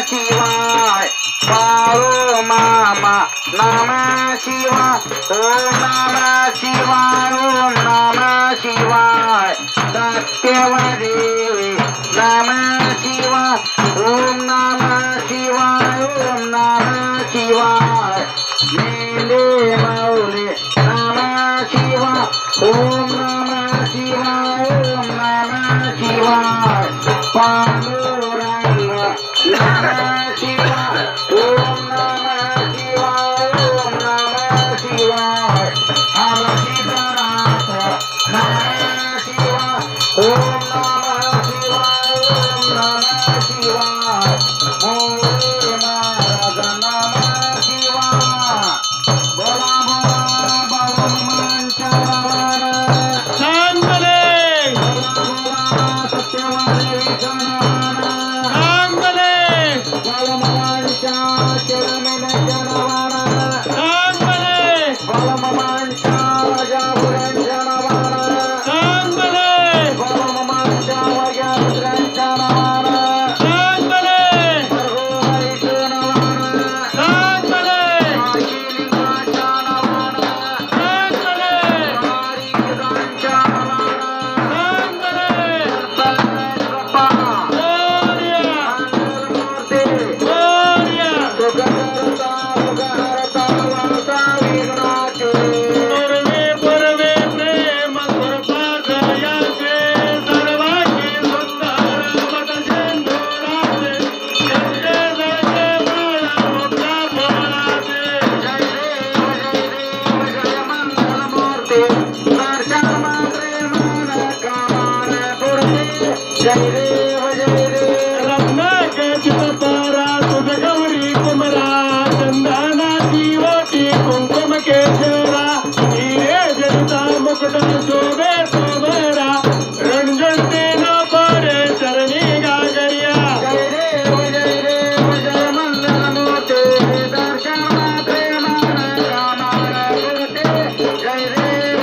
शिवाय पारो मामा नमः शिवाय ओम नमः शिवाय ओम नमः शिवाय सत्यवदेवी नमः शिवाय ओम नमः शिवाय ओम नमः शिवाय मेले मौले नमः शिवाय ओम नमः शिवाय ओम नमः शिवाय पांडुरंग नमः शिवाय ओम नमः शिवाय ओम नमः शिवाय हर सीतानाथ नमः शिवाय ओम नमः शिवाय ओम नमः शिवाय मोरे महाराज नमः शिवाय बोला बोला भगवान चरण चांगले सत्यवादी चरण चांगले बलमवांच्या चरण जनवान चांगले बलमवांच्या जागरण जनवान चांगले बलमवांच्या वजापुत्र जनवान चांगले सर्वोपरी जनवान चांगले आशीलिंगाच्या नवान चांगले हरिदांच्या नवान चांगले सर्वप्पा मोरया मूर्ती मोरया सुगहरता सुगहरता वार्ता विघ्नाचे पूर्वे पूर्वे प्रेम कृपादयाचे सर्वांगी सुंदर पटसेंदुराचे जय जय बाळा मोठा बोलाचे जय देव जय मंगलमूर्ती दर्शन मात्रे मन कामान पुरते जय देव जय देव रत्नाके चितपारा तुझ गौरी कुमरा चंदनाची ओटी कुंकुम केशरा हिरे जनिता मुकुट शोभे सोमरा रणजंते न परे चरणी गागरिया जय देव जय मंगलमूर्ती दर्शन मात्रे मन कामान पुरते जय देव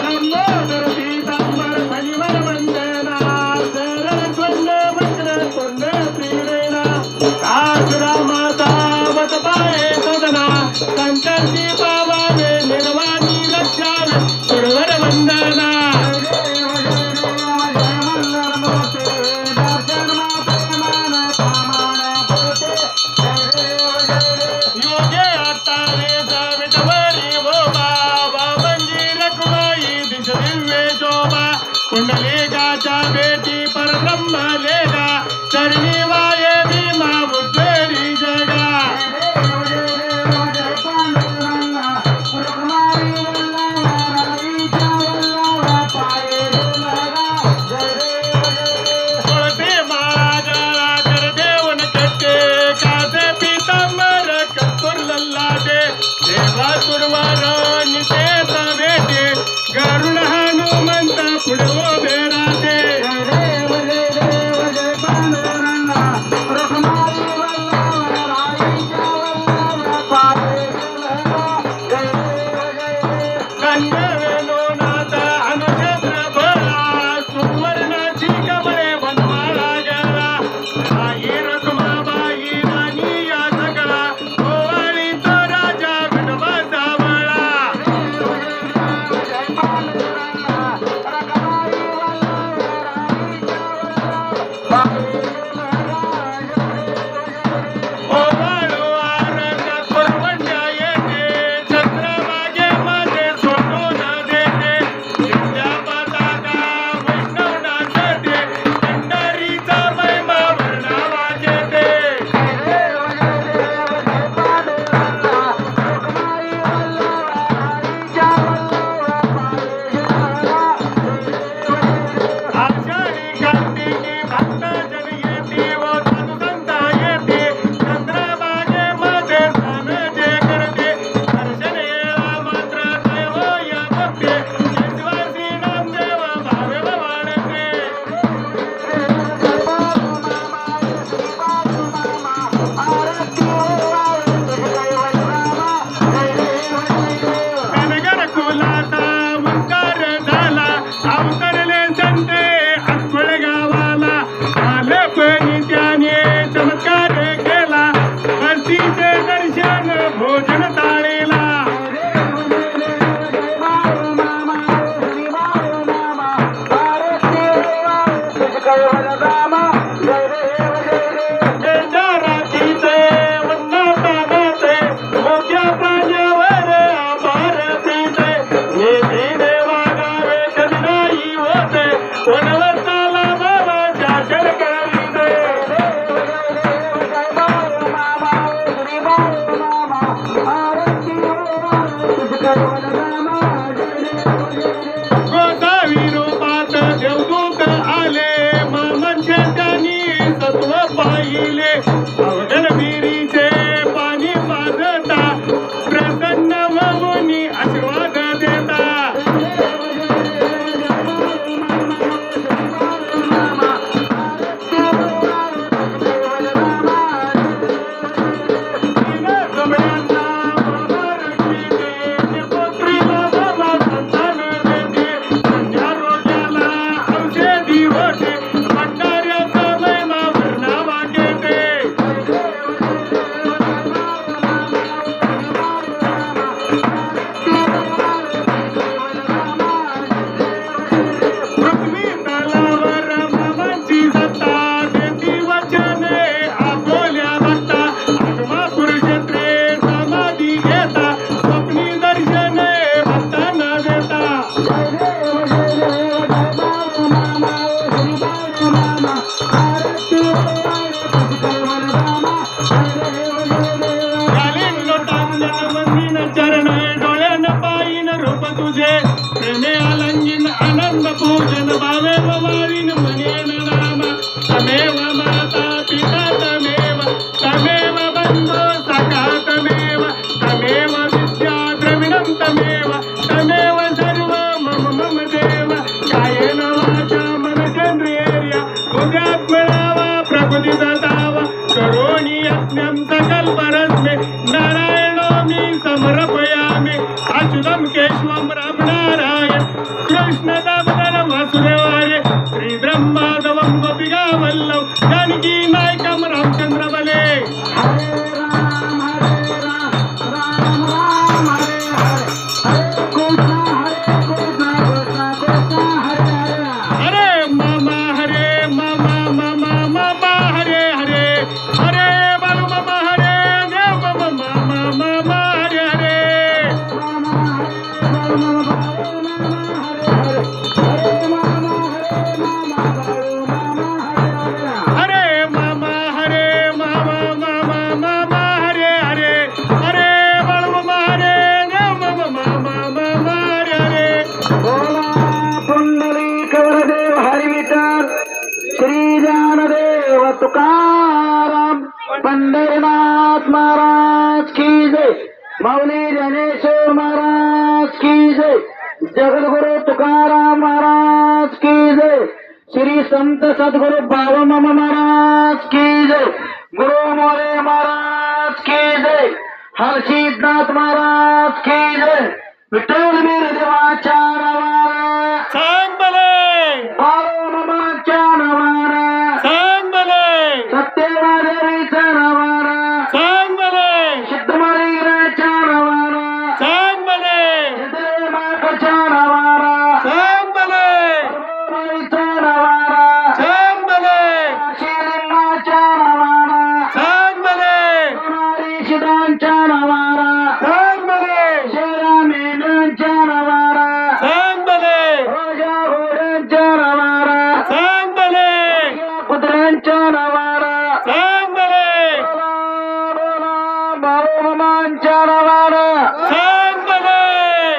लंबोदर पीतांबर फणिवर वंदना सरळ स्वर्ण वक्र पुण्य श्रीरेणा कासुरा माता वत पाये सदना संकर्षी पावावे निर्वाणी लक्षावे सुरवर वंदना योगे आतावे विटवरी वो बाबा मंजीर कुमाई दिश दिव्य शोभा कुंडलिकाच्या बेटी परब्रह्म लेगा चरणी वाये भीमा बुद्धेरी जगा तुळसी माळा जळा कर देवन कट्टे कासे पीतांबर कस्तूर लल्लाटे देवा सुरवार निषेध भेटे गरुड हनुमंत पुढे उभे राहते कन्यवेणो नाथ अनुक्षेत्र भरा सुवर्णाची कमळे बनवाला गेला आई रखुमाबाई राणी या सगळा ओवाळी तो राजा विठोबा सावळा ओवाळू आरत परवंड्या येते चंद्रभागे मध्ये सोडून देते विद्या पताका वैष्णव नाचते पंढरीचा महिमा वर्णावा जेते आषाढी कार्तिकी भक्त जन येते व साधू संत येते चंद्रभागे मध्ये स्नान जे करते दर्शन येळा मात्र काय होय बघते विश्वासी नामदेव भावे वाढते कनगर कुलाचा मुंकार झाला अवतरले संते अक्कळ गावाला आले पण त्याने चमत्कार फुले अवघड विहिरीचे पाणी वाजता प्रसन्न होऊन आशीर्वाद देता प्रेमे आलंगिन आनंद पूजन भावे वाळीन म्हणेन नाम तमेव माता पिता तमेव बंधो सखा तमेव विद्या द्रविणं तमेव सर्व मम देव कायेन वाचा मनसेन्द्रियेर्या उद्यात मिळावा प्रकृती ददावा करोणी यज्ञं सकल परस्मे नारायणो मी समर्पयामि अच्युतं केशवं राम नारायण कृष्ण दामोदर वासुदेवाय श्री ब्रह्मादवं गोपिका वल्लभ जानकी नायकं रामचंद्र बले हरे मामा हरे मामा मामा मामा हरे हरे हरे बालू मामा हरे देव मामा मामा हरे हरे हरे मामा हरे मामा मामा मामा हरे हरे हरे बाळू मामा हरे देव मामा मामा हरे हरे बोला पुंडलिक वरदेव हरी विठ्ठल श्री ज्ञानदेव तुकाराम पंढरीनाथ महाराज की जय माऊली ज्ञानेश्वर महाराज की जय जगद्गुरु तुकाराम महाराज की जय श्री संत सद्गुरु बाळूमामा महाराज की जय गुरु मोरे महाराज की जय हर्षितनाथ महाराज की जय विठ्ठल देवाच्या नावानं सांग बले बाळूमामाच्या नावानं सांग बले सत्यवादेवीच्या नावानं सांग बले सिद्धमलिंगाच्या नावानं सांग बले सिद्धमाताच्या नावानं सांग बले सर्वबाईच्या नावानं सांग बले शिलिंगाच्या नावानं सांग बले सोनारी शिदांच्या नावानं सांग बले शेरा मेंढ्यांच्या नावानं सांग बले रोजा घोड्यांच्या नावानं सांग बले कुत्र्यांच्या नावानं सांग बले बोला बोला बाळूमामांच्या नावानं सांग बले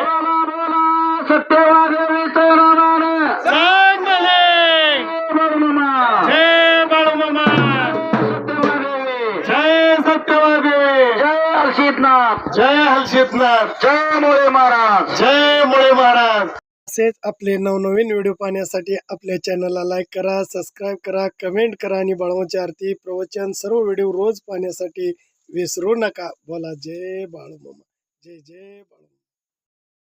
बोला बोला सत्यवादेवीच्या नावानं सांग बले बाळूमामा जय बाळूमामा सत्यवादेवी जय सत्यवादेवी जय हर्षितनाथ जय हर्षितनाथ जय मोरे महाराज जय मुळे महाराज तसेच आपले नवनवीन व्हिडिओ पाहण्यासाठी आपल्या चॅनलला लाईक करा, सबस्क्राईब करा, कमेंट करा आणि बाळूमामाची आरती प्रवचन सर्व व्हिडिओ रोज पाहण्यासाठी विसरू नका. बोला जय बाळूमामा, जय जय बाळूमामा.